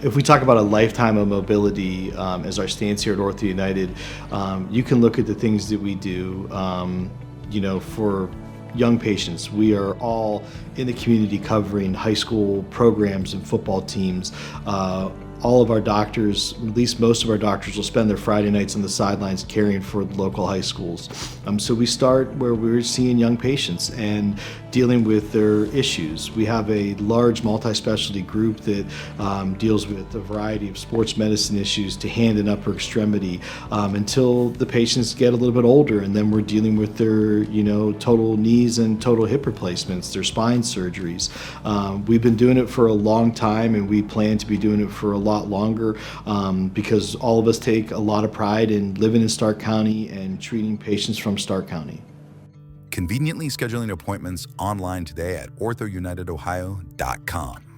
If we talk about a lifetime of mobility as our stance here at OrthoUnited, you can look at the things that we do, for young patients. We are all in the community covering high school programs and football teams. All of our doctors, at least most of our doctors, will spend their Friday nights on the sidelines caring for the local high schools. So we start where we're seeing young patients and dealing with their issues. We have a large multi-specialty group that deals with a variety of sports medicine issues to hand and upper extremity until the patients get a little bit older, and then we're dealing with their total knees and total hip replacements, their spine surgeries. We've been doing it for a long time, and we plan to be doing it for a lot longer because all of us take a lot of pride in living in Stark County and treating patients from Stark County. Conveniently scheduling appointments online today at orthounitedohio.com.